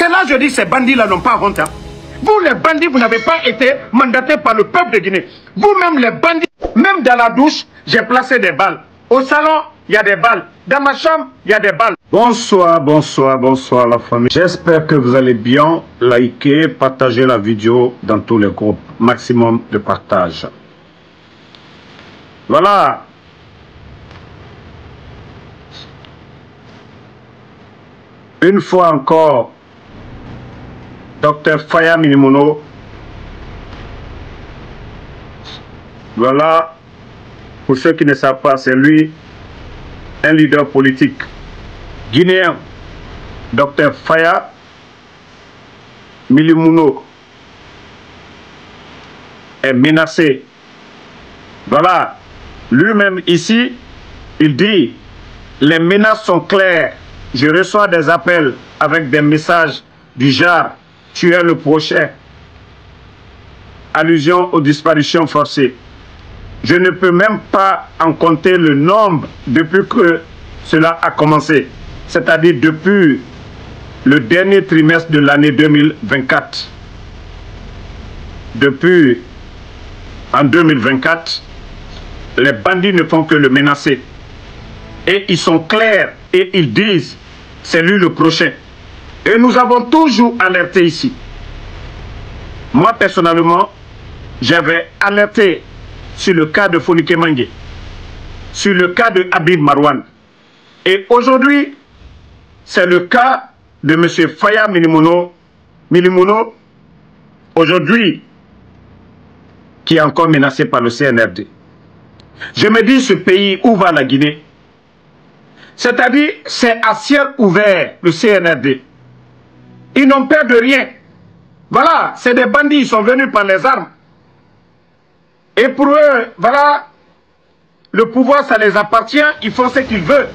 C'est là je dis ces bandits-là n'ont pas honte. Hein. Vous les bandits, vous n'avez pas été mandatés par le peuple de Guinée. Vous-même les bandits, même dans la douche, j'ai placé des balles. Au salon, il y a des balles. Dans ma chambre, il y a des balles. Bonsoir, bonsoir, bonsoir la famille. J'espère que vous allez bien. Likez, partagez la vidéo dans tous les groupes. Maximum de partage. Voilà. Une fois encore, Dr Faya Minimono. Voilà. Pour ceux qui ne savent pas, c'est lui, un leader politique guinéen, Dr Faya Minimono, est menacé. Voilà. Lui-même ici, il dit, les menaces sont claires. Je reçois des appels avec des messages du genre, tu es le prochain. Allusion aux disparitions forcées. Je ne peux même pas en compter le nombre depuis que cela a commencé. C'est-à-dire depuis le dernier trimestre de l'année 2024. Depuis en 2024, les bandits ne font que le menacer. Et ils sont clairs et ils disent, c'est lui le prochain. Et nous avons toujours alerté ici. Moi, personnellement, j'avais alerté sur le cas de Fonike Mangue, sur le cas de Habib Marwan. Et aujourd'hui, c'est le cas de M. Faya Minimono, aujourd'hui, qui est encore menacé par le CNRD. Je me dis, ce pays, où va la Guinée? C'est-à-dire, c'est à ciel ouvert, le CNRD. Ils n'ont peur de rien. Voilà, c'est des bandits, ils sont venus par les armes. Et pour eux, voilà, le pouvoir, ça les appartient, ils font ce qu'ils veulent.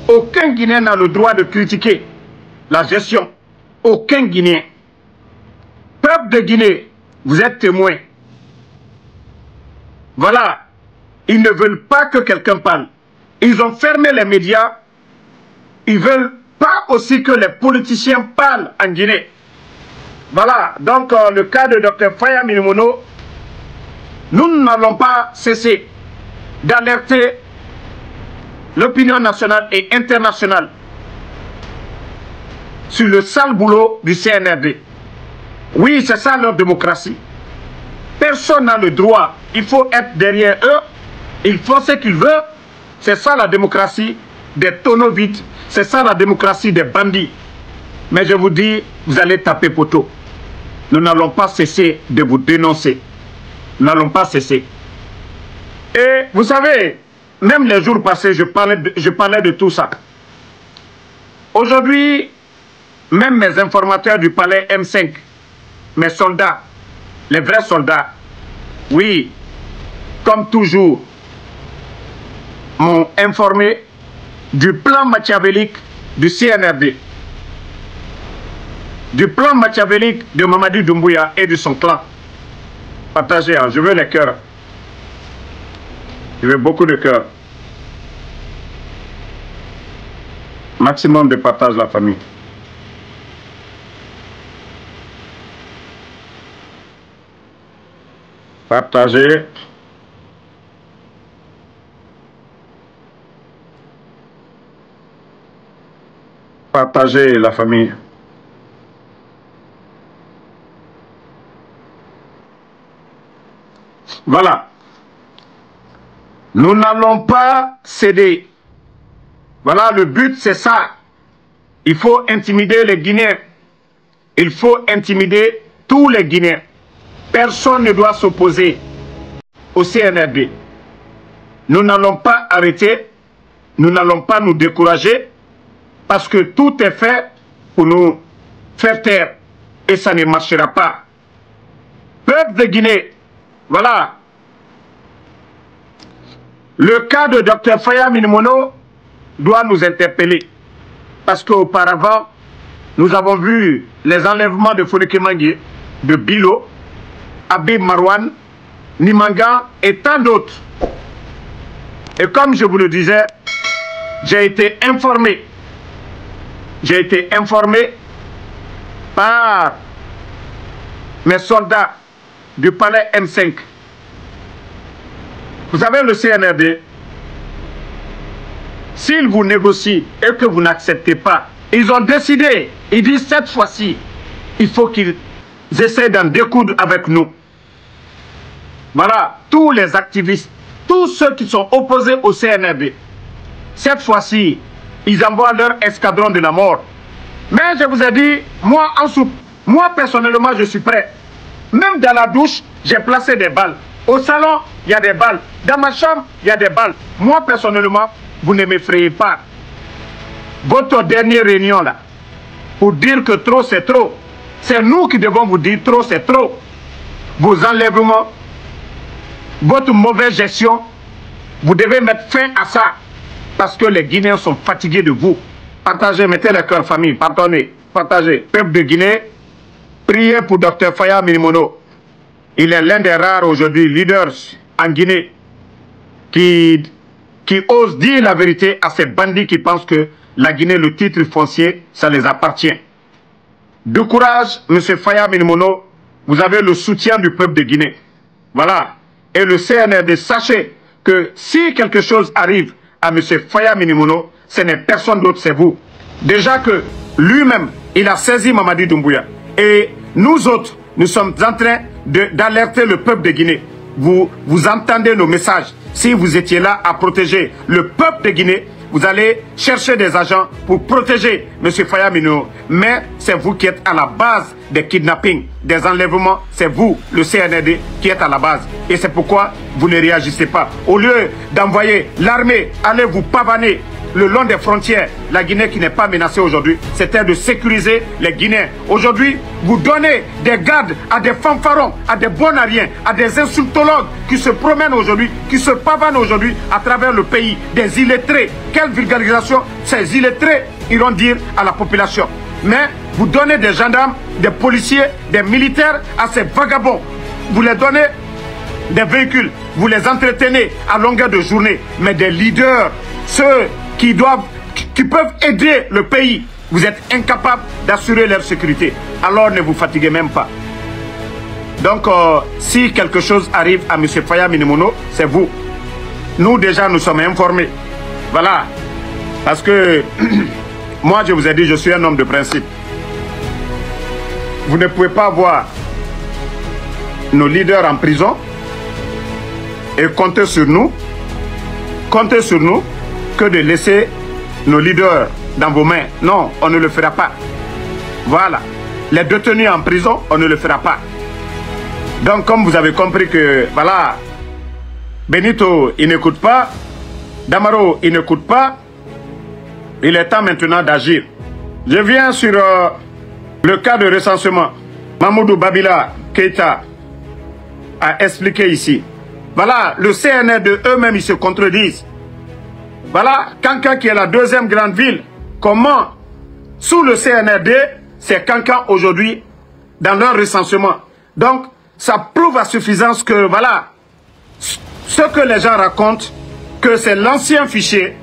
Aucun Guinéen n'a le droit de critiquer la gestion. Aucun Guinéen. Peuple de Guinée, vous êtes témoins. Voilà, ils ne veulent pas que quelqu'un parle. Ils ont fermé les médias. Ils ne veulent pas aussi que les politiciens parlent en Guinée. Voilà, donc le cas de Dr Faya Minimono, nous n'allons pas cesser d'alerter l'opinion nationale et internationale sur le sale boulot du CNRD. Oui, c'est ça leur démocratie. Personne n'a le droit. Il faut être derrière eux. Ils font ce qu'ils veulent. C'est ça la démocratie des tonneaux vides. C'est ça la démocratie des bandits. Mais je vous dis, vous allez taper poteau. Nous n'allons pas cesser de vous dénoncer. Nous n'allons pas cesser. Et vous savez, même les jours passés, je parlais de tout ça. Aujourd'hui, même mes informateurs du palais M5, mes soldats, les vrais soldats, oui, comme toujours, m'ont informé du plan machiavélique du CNRD, du plan machiavélique de Mamadi Doumbouya et de son clan. Partagez, hein, je veux les cœurs. Je veux beaucoup de cœurs. Maximum de partage, la famille. Partagez. Partagez, la famille. Voilà. Nous n'allons pas céder. Voilà, le but, c'est ça. Il faut intimider les Guinéens. Il faut intimider tous les Guinéens. Personne ne doit s'opposer au CNRD. Nous n'allons pas arrêter. Nous n'allons pas nous décourager. Parce que tout est fait pour nous faire taire. Et ça ne marchera pas. Peuple de Guinée, voilà. Le cas de Dr Faya Minimono doit nous interpeller. Parce qu'auparavant, nous avons vu les enlèvements de Fonike Mangue, de Bilo, Habib Marwan, Nimanga et tant d'autres. Et comme je vous le disais, j'ai été informé par mes soldats du palais M5. Vous savez, le CNRD, s'ils vous négocient et que vous n'acceptez pas, ils ont décidé, ils disent cette fois-ci, il faut qu'ils essaient d'en découdre avec nous. Voilà, tous les activistes, tous ceux qui sont opposés au CNRD, cette fois-ci, ils envoient leur escadron de la mort. Mais je vous ai dit, moi en soupe, moi personnellement je suis prêt. Même dans la douche, j'ai placé des balles. Au salon, il y a des balles. Dans ma chambre, il y a des balles. Moi personnellement, vous ne m'effrayez pas. Votre dernière réunion là, pour dire que trop c'est trop, c'est nous qui devons vous dire trop c'est trop. Vos enlèvements, votre mauvaise gestion, vous devez mettre fin à ça. Parce que les Guinéens sont fatigués de vous. Partagez, mettez les cœurs famille, pardonnez, partagez. Peuple de Guinée, priez pour Dr Faya Minimono. Il est l'un des rares aujourd'hui leaders en Guinée qui ose dire la vérité à ces bandits qui pensent que la Guinée, le titre foncier, ça les appartient. De courage, M. Faya Minimono, vous avez le soutien du peuple de Guinée. Voilà. Et le CNRD, sachez que si quelque chose arrive à M. Faya Minimono, ce n'est personne d'autre, c'est vous. Déjà que lui-même, il a saisi Mamadi Doumbouya. Et nous autres, nous sommes en train d'alerter le peuple de Guinée. Vous entendez nos messages. Si vous étiez là à protéger le peuple de Guinée, vous allez chercher des agents pour protéger M. Faya Minimono. Mais c'est vous qui êtes à la base des kidnappings, des enlèvements. C'est vous, le CNRD, qui êtes à la base. Et c'est pourquoi vous ne réagissez pas. Au lieu d'envoyer l'armée aller vous pavaner le long des frontières, la Guinée qui n'est pas menacée aujourd'hui, c'était de sécuriser les Guinéens. Aujourd'hui, vous donnez des gardes à des fanfarons, à des bonariens, à des insultologues qui se promènent aujourd'hui, qui se pavanent aujourd'hui à travers le pays, des illettrés. Quelle vulgarisation ces illettrés iront dire à la population. Mais vous donnez des gendarmes, des policiers, des militaires à ces vagabonds. Vous les donnez des véhicules, vous les entretenez à longueur de journée. Mais des leaders, ceux qui peuvent aider le pays, vous êtes incapables d'assurer leur sécurité. Alors ne vous fatiguez même pas. Donc si quelque chose arrive à M. Faya Minimono, c'est vous. Nous déjà nous sommes informés. Voilà. Parce que moi je vous ai dit, je suis un homme de principe. Vous ne pouvez pas voir nos leaders en prison et compter sur nous que de laisser nos leaders dans vos mains. Non, on ne le fera pas. Voilà. Les détenus en prison, on ne le fera pas. Donc, comme vous avez compris que, voilà, Benito, il n'écoute pas, Damaro, il n'écoute pas, il est temps maintenant d'agir. Je viens sur le cas de recensement. Mamoudou Babila Keïta a expliqué ici. Voilà, le CNRD eux-mêmes, ils se contredisent. Voilà, Kankan qui est la deuxième grande ville, comment, sous le CNRD, c'est Kankan aujourd'hui dans leur recensement. Donc, ça prouve à suffisance que, voilà, ce que les gens racontent, que c'est l'ancien fichier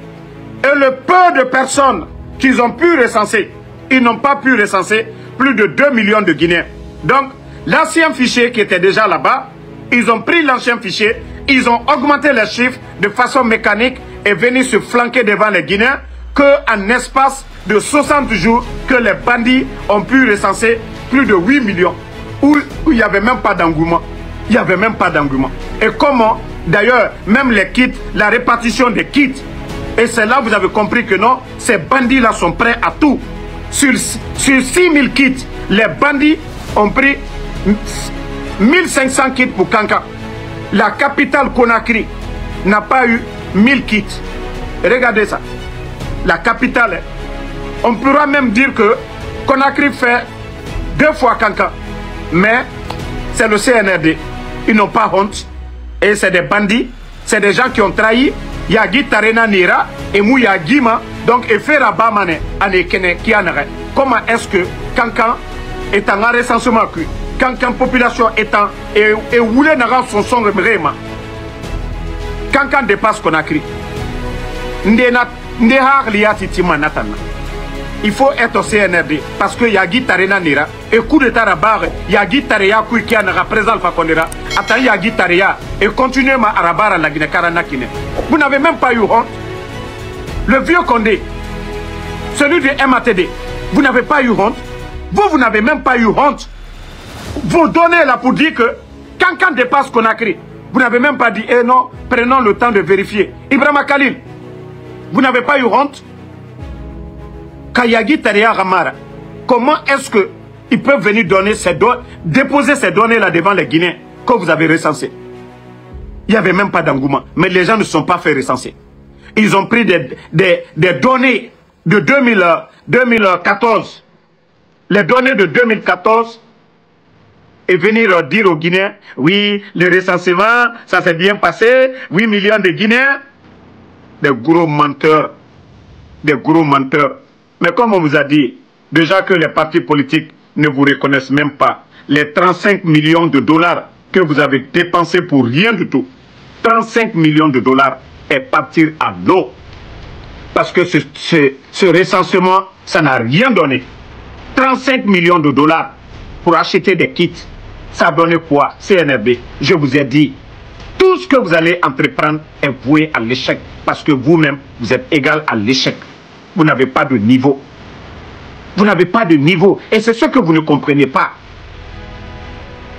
et le peu de personnes qu'ils ont pu recenser, ils n'ont pas pu recenser plus de 2 millions de Guinéens. Donc, l'ancien fichier qui était déjà là-bas, ils ont pris l'ancien fichier, ils ont augmenté les chiffres de façon mécanique et venu se flanquer devant les Guinéens qu'en espace de 60 jours que les bandits ont pu recenser plus de 8 millions où il n'y avait même pas d'engouement. Il n'y avait même pas d'engouement. Et comment, d'ailleurs, même les kits, la répartition des kits, et c'est là que vous avez compris que non, ces bandits-là sont prêts à tout. Sur 6000 kits, les bandits ont pris 1500 kits pour Kankan. La capitale Conakry n'a pas eu 1000 kits. Regardez ça. La capitale, on pourra même dire que Conakry fait 2 fois Kankan. Mais c'est le CNRD. Ils n'ont pas honte. Et c'est des bandits. C'est des gens qui ont trahi. Yagi Tarena Nira et Mouya Gima. Donc, et fait Rabamane, Anekene, qui en arrête. Comment est-ce que Kankan est en recensement? Kankan population étant et Woulé Nara son son vraiment. Kankan dépasse Conakry. Ndehar liati tima natana. il faut être au CNRD. Parce que Yagi Tarena Nera, et coup de Tarabar, Yagi Tarea Kouikia n'a présent Alpha Condera, attends Yagi Tarea, et continuez ma Arabara la Guinée Karanakine. Vous n'avez même pas eu honte. Le vieux Condé, celui de MATD, vous n'avez pas eu honte. Vous n'avez même pas eu honte. Vous donnez là pour dire que quand dépasse Conakry, vous n'avez même pas dit, eh non, prenons le temps de vérifier. Ibrahima Khalil, vous n'avez pas eu honte. Kayagi Taria Ramara, comment est-ce qu'ils peuvent venir donner ces déposer ces données-là devant les Guinéens que vous avez recensés? Il n'y avait même pas d'engouement. Mais les gens ne sont pas fait recenser. Ils ont pris des données de 2014. Les données de 2014 et venir dire aux Guinéens, oui, le recensement, ça s'est bien passé, 8 millions de Guinéens. Des gros menteurs. Des gros menteurs. Mais comme on vous a dit, déjà que les partis politiques ne vous reconnaissent même pas, les 35 millions de dollars que vous avez dépensés pour rien du tout, 35 millions de dollars est parti à l'eau. Parce que ce recensement, ça n'a rien donné. 35 millions de dollars pour acheter des kits. Ça a donné quoi? CNRD, je vous ai dit, tout ce que vous allez entreprendre est voué à l'échec. Parce que vous-même, vous êtes égal à l'échec. Vous n'avez pas de niveau. Vous n'avez pas de niveau. Et c'est ce que vous ne comprenez pas.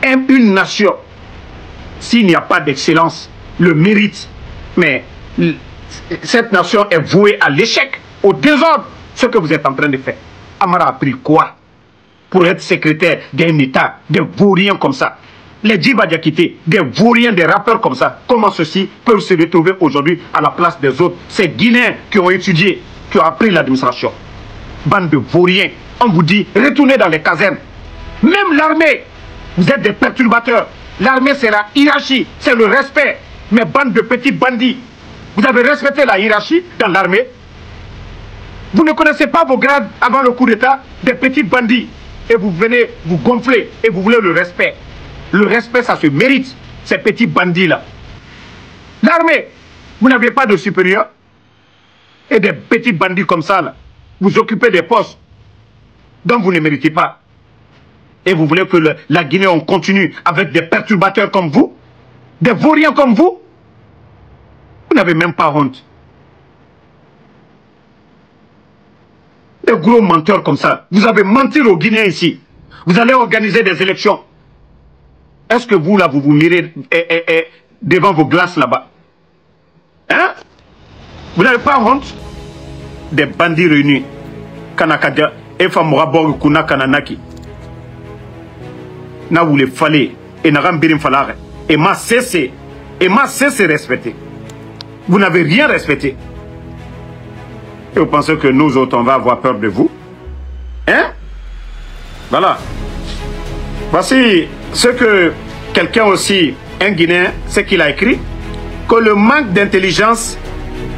Une nation, s'il n'y a pas d'excellence, le mérite, mais cette nation est vouée à l'échec, au désordre, ce que vous êtes en train de faire. Amara a pris quoi pour être secrétaire d'un État, des vauriens comme ça? Les Djiba Diakité, des vauriens, des rappeurs comme ça, comment ceux-ci peuvent se retrouver aujourd'hui à la place des autres? Ces Guinéens qui ont étudié, qui ont appris l'administration. Bande de vauriens. On vous dit, retournez dans les casernes. Même l'armée, vous êtes des perturbateurs. L'armée, c'est la hiérarchie, c'est le respect. Mais bande de petits bandits, vous avez respecté la hiérarchie dans l'armée? Vous ne connaissez pas vos grades avant le coup d'État? Des petits bandits. Et vous venez vous gonfler et vous voulez le respect. Le respect, ça se mérite, ces petits bandits-là. L'armée, vous n'avez pas de supérieur. Et des petits bandits comme ça, là, vous occupez des postes dont vous ne méritez pas. Et vous voulez que la Guinée, on continue avec des perturbateurs comme vous, des vauriens comme vous? Vous n'avez même pas honte. Des gros menteurs comme ça. Vous avez menti aux Guinéens ici. Vous allez organiser des élections. Est-ce que vous, là, vous mirez devant vos glaces là-bas? Hein? Vous n'avez pas honte? Des bandits réunis. Kanakadia, Efa Mourabor Kuna Kananaki. Na vous les fallait. Et Naram Birim Falare. Et m'a cessé. Et m'a cessé respecter. Vous n'avez rien respecté. Et vous pensez que nous autres, on va avoir peur de vous? Hein? Voilà. Voici ce que quelqu'un aussi, un Guinéen, ce qu'il a écrit. Que le manque d'intelligence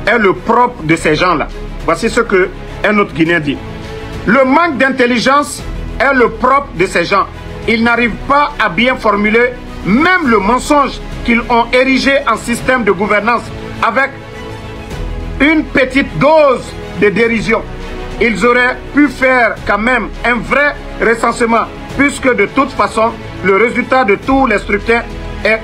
est le propre de ces gens-là. Voici ce que un autre Guinéen dit. Le manque d'intelligence est le propre de ces gens. Ils n'arrivent pas à bien formuler même le mensonge qu'ils ont érigé en système de gouvernance avec une petite dose de dérision. Ils auraient pu faire quand même un vrai recensement, puisque de toute façon, le résultat de tous les scrutins est,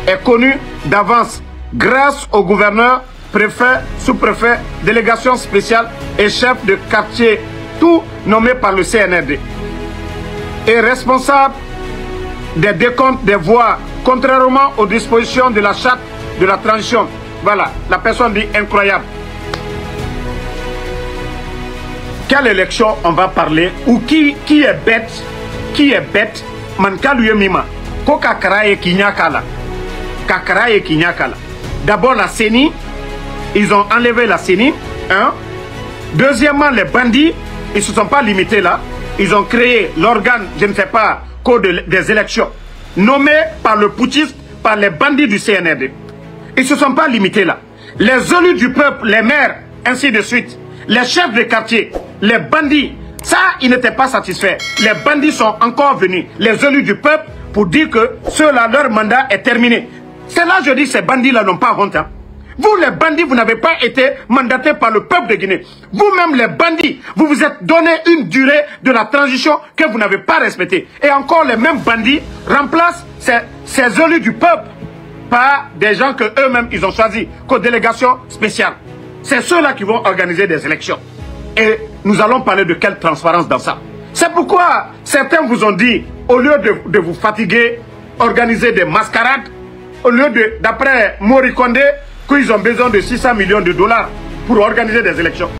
est connu d'avance grâce au gouverneur, préfet, sous-préfet, délégation spéciale et chef de quartier, tout nommé par le CNRD. Et responsable des décomptes des voix, contrairement aux dispositions de la charte de la transition. Voilà, la personne dit incroyable. Quelle élection on va parler? Ou qui est bête? Qui est bête? Mankaluye Mima. Ko kakaraye kinyakala. Kakaraye kinyakala. D'abord la CENI. Ils ont enlevé la CENI. Hein? Deuxièmement, les bandits, ils ne se sont pas limités là. Ils ont créé l'organe, je ne sais pas, code des élections, nommé par le putschiste, par les bandits du CNRD. Ils ne se sont pas limités là. Les élus du peuple, les maires, ainsi de suite, les chefs de quartier, les bandits, ça, ils n'étaient pas satisfaits. Les bandits sont encore venus, les élus du peuple, pour dire que ceux-là, leur mandat est terminé. C'est là, je dis, ces bandits-là n'ont pas honte. Hein. Vous, les bandits, vous n'avez pas été mandatés par le peuple de Guinée. Vous-même, les bandits, vous vous êtes donné une durée de la transition que vous n'avez pas respectée. Et encore, les mêmes bandits remplacent ces élus du peuple par des gens que eux-mêmes, ils ont choisis comme délégation spéciale. C'est ceux-là qui vont organiser des élections. Et nous allons parler de quelle transparence dans ça. C'est pourquoi certains vous ont dit, au lieu de vous fatiguer, organiser des mascarades, au lieu de, d'après Mori Kondé, qu'ils ont besoin de 600 millions de dollars pour organiser des élections.